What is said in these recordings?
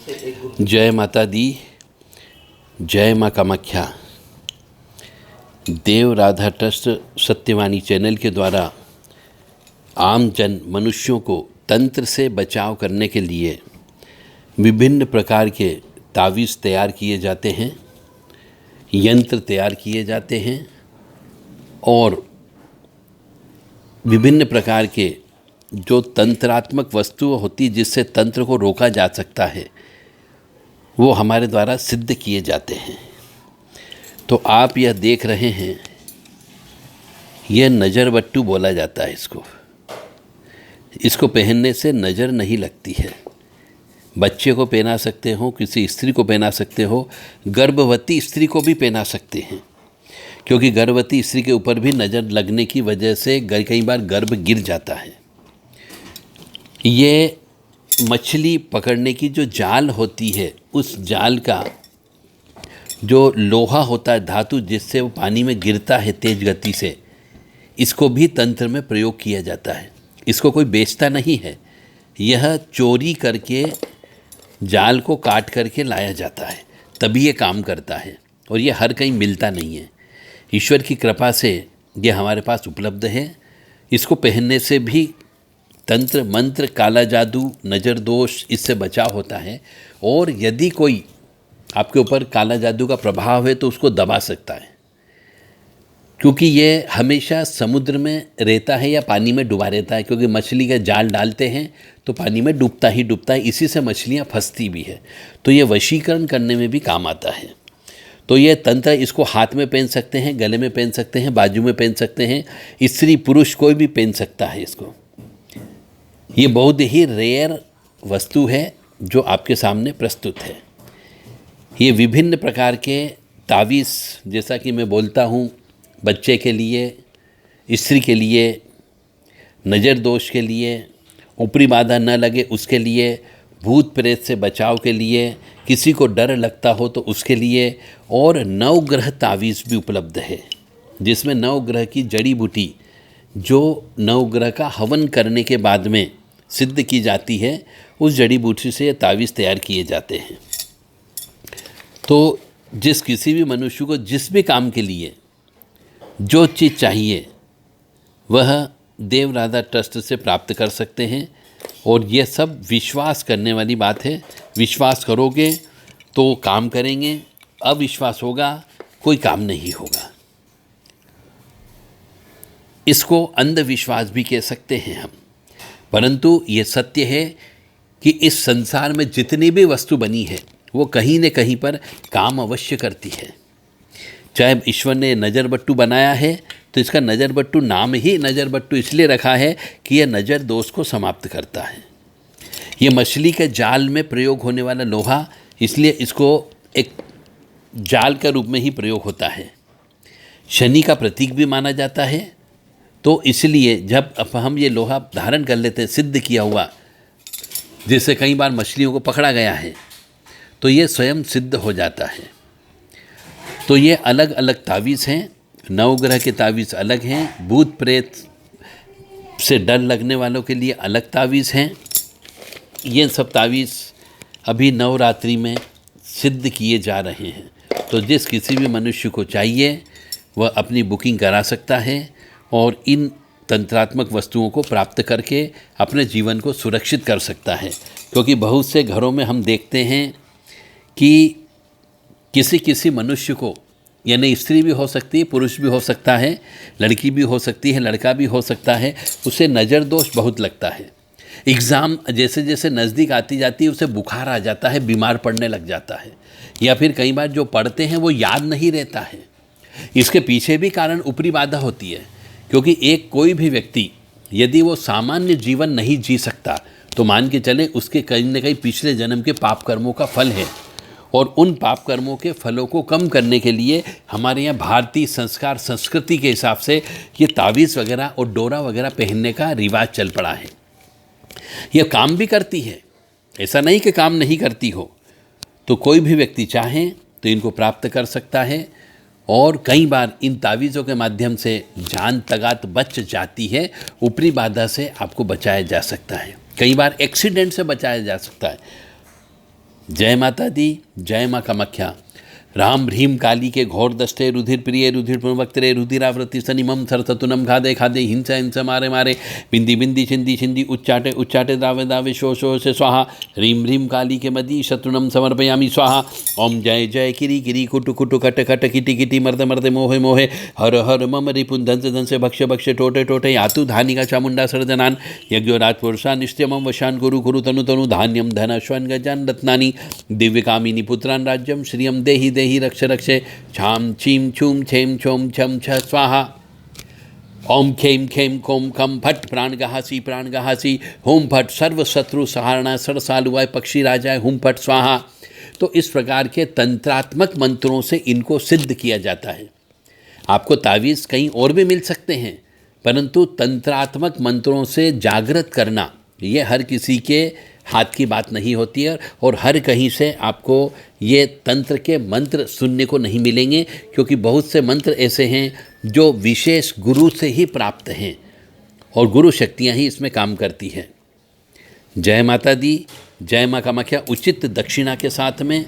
जय माता दी, जय माँ कामाख्या। देव राधा ट्रस्ट सत्यवाणी चैनल के द्वारा आम जन मनुष्यों को तंत्र से बचाव करने के लिए विभिन्न प्रकार के तावीज़ तैयार किए जाते हैं, यंत्र तैयार किए जाते हैं और विभिन्न प्रकार के जो तंत्रात्मक वस्तुएं होती जिससे तंत्र को रोका जा सकता है वो हमारे द्वारा सिद्ध किए जाते हैं। तो आप यह देख रहे हैं, यह नज़र बट्टू बोला जाता है। इसको पहनने से नज़र नहीं लगती है। बच्चे को पहना सकते हो, किसी स्त्री को पहना सकते हो, गर्भवती स्त्री को भी पहना सकते हैं, क्योंकि गर्भवती स्त्री के ऊपर भी नज़र लगने की वजह से कई बार गर्भ गिर जाता है। ये मछली पकड़ने की जो जाल होती है, उस जाल का जो लोहा होता है, धातु, जिससे वो पानी में गिरता है तेज गति से, इसको भी तंत्र में प्रयोग किया जाता है। इसको कोई बेचता नहीं है, यह चोरी करके जाल को काट करके लाया जाता है, तभी ये काम करता है और ये हर कहीं मिलता नहीं है। ईश्वर की कृपा से ये हमारे पास उपलब्ध है। इसको पहनने से भी तंत्र मंत्र, काला जादू, नज़र दोष, इससे बचाव होता है। और यदि कोई आपके ऊपर काला जादू का प्रभाव है तो उसको दबा सकता है, क्योंकि ये हमेशा समुद्र में रहता है या पानी में डूबा रहता है, क्योंकि मछली का जाल डालते हैं तो पानी में डूबता ही डूबता है, इसी से मछलियाँ फंसती भी है। तो ये वशीकरण करने में भी काम आता है। तो ये तंत्र, इसको हाथ में पहन सकते हैं, गले में पहन सकते हैं, बाजू में पहन सकते हैं, स्त्री पुरुष कोई भी पहन सकता है इसको। ये बहुत ही रेयर वस्तु है जो आपके सामने प्रस्तुत है। ये विभिन्न प्रकार के तावीज़, जैसा कि मैं बोलता हूँ, बच्चे के लिए, स्त्री के लिए, नज़र दोष के लिए, ऊपरी बाधा न लगे उसके लिए, भूत प्रेत से बचाव के लिए, किसी को डर लगता हो तो उसके लिए, और नवग्रह तावीज़ भी उपलब्ध है, जिसमें नवग्रह की जड़ी बूटी जो नवग्रह का हवन करने के बाद में सिद्ध की जाती है, उस जड़ी बूटी से ये तावीज़ तैयार किए जाते हैं। तो किसी भी मनुष्य को जिस भी काम के लिए जो चीज़ चाहिए वह देव राधा ट्रस्ट से प्राप्त कर सकते हैं। और यह सब विश्वास करने वाली बात है। विश्वास करोगे तो काम करेंगे, अविश्वास होगा कोई काम नहीं होगा। इसको अंधविश्वास भी कह सकते हैं हम, परंतु ये सत्य है कि इस संसार में जितनी भी वस्तु बनी है वो कहीं न कहीं पर काम अवश्य करती है। चाहे ईश्वर ने नज़र बट्टू बनाया है तो इसका नज़र बट्टू नाम ही नज़र बट्टू इसलिए रखा है कि यह नज़र दोष को समाप्त करता है। ये मछली के जाल में प्रयोग होने वाला लोहा, इसलिए इसको एक जाल के रूप में ही प्रयोग होता है। शनि का प्रतीक भी माना जाता है, तो इसलिए जब हम ये लोहा धारण कर लेते हैं, सिद्ध किया हुआ, जिससे कई बार मछलियों को पकड़ा गया है, तो ये स्वयं सिद्ध हो जाता है। तो ये अलग अलग तावीज़ हैं। नवग्रह के तावीज़ अलग हैं, भूत प्रेत से डर लगने वालों के लिए अलग तावीज़ हैं। ये सब तावीज़ अभी नवरात्रि में सिद्ध किए जा रहे हैं। तो किसी भी मनुष्य को चाहिए वह अपनी बुकिंग करा सकता है और इन तंत्रात्मक वस्तुओं को प्राप्त करके अपने जीवन को सुरक्षित कर सकता है। क्योंकि बहुत से घरों में हम देखते हैं कि किसी मनुष्य को, यानी स्त्री भी हो सकती है, पुरुष भी हो सकता है, लड़की भी हो सकती है, लड़का भी हो सकता है, उसे नज़र दोष बहुत लगता है। एग्ज़ाम जैसे जैसे नज़दीक आती जाती है उसे बुखार आ जाता है, बीमार पड़ने लग जाता है, या फिर कई बार जो पढ़ते हैं वो याद नहीं रहता है। इसके पीछे भी कारण ऊपरी बाधा होती है, क्योंकि कोई भी व्यक्ति यदि वो सामान्य जीवन नहीं जी सकता तो मान के चले उसके कहीं न कहीं पिछले जन्म के पाप कर्मों का फल है। और उन पाप कर्मों के फलों को कम करने के लिए हमारे यहाँ भारतीय संस्कार संस्कृति के हिसाब से ये तावीज़ वगैरह और डोरा वगैरह पहनने का रिवाज चल पड़ा है। यह काम भी करती है, ऐसा नहीं कि काम नहीं करती हो। तो कोई भी व्यक्ति चाहे तो इनको प्राप्त कर सकता है। और कई बार इन तावीज़ों के माध्यम से जान तगात बच जाती है, ऊपरी बाधा से आपको बचाया जा सकता है। कई बार एक्सीडेंट से बचाया जा सकता है। जय माता दी, जय माँ कामाख्या। राम ह्रीम काली के घोर दष्टे रुधिर प्रिय रुधिर वक्तरे रुधिरावृत्ति सनिमम सरसतुनम खादे खादे हिंसा हिंसा मारे मारे बिंदी बिंदी छिंदी छिंदी उच्चाटे उच्चाटे दावे दावे शो शो से स्वाहा। ह्रीम ह्रीम काली के मदी शत्रुनम समर्पयामि स्वाहा। ओम जय जय किरी किरी कुटु कुटु कट कट किटी किटी मर्द मर्द मोहे मोहे हर हर मम रिपुन धंस धंस भक्ष भक्ष टोटे टोटे यातु धानिका चामुंडा सर्जनान यज्ञो राजपुरुषा निश्चयमं वशान गुरु गुरु तनु तनु धान्यम धन अश्वन गजान रत्नानि दिव्यकामिनी पुत्रान राज्यम श्रियम देहि देहि रक्ष रक्षे छाम चीम छूम छेम छोम छम छ स्वाहा। ओम खेम खेम कोम खम फट प्राण गहासी होम फट सर्व शत्रु सहारणा सरसालुआय पक्षी राजाय हुम फट स्वाहा। तो इस प्रकार के तंत्रात्मक मंत्रों से इनको सिद्ध किया जाता है। आपको तावीज़ कहीं और भी मिल सकते हैं, परंतु तंत्रात्मक मंत्रों से जागृत करना ये हर किसी के हाथ की बात नहीं होती है और हर कहीं से आपको ये तंत्र के मंत्र सुनने को नहीं मिलेंगे, क्योंकि बहुत से मंत्र ऐसे हैं जो विशेष गुरु से ही प्राप्त हैं और गुरु शक्तियाँ ही इसमें काम करती हैं। जय माता दी, जय माँ कामाख्या। उचित दक्षिणा के साथ में,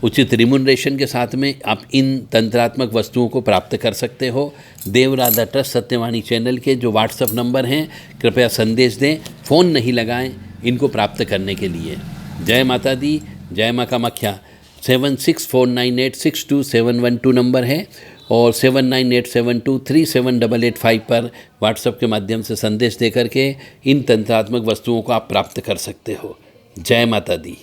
उचित रिम्यूनरेशन के साथ में आप इन तंत्रात्मक वस्तुओं को प्राप्त कर सकते हो। देवराधा ट्रस्ट सत्यवाणी चैनल के जो व्हाट्सएप नंबर हैं, कृपया संदेश दें, फ़ोन नहीं लगाएं इनको प्राप्त करने के लिए। जय माता दी, जय माँ कामाख्या। 7649862712 नंबर है और 7987237885 पर व्हाट्सएप के माध्यम से संदेश दे करके इन तंत्रात्मक वस्तुओं को आप प्राप्त कर सकते हो। जय माता दी।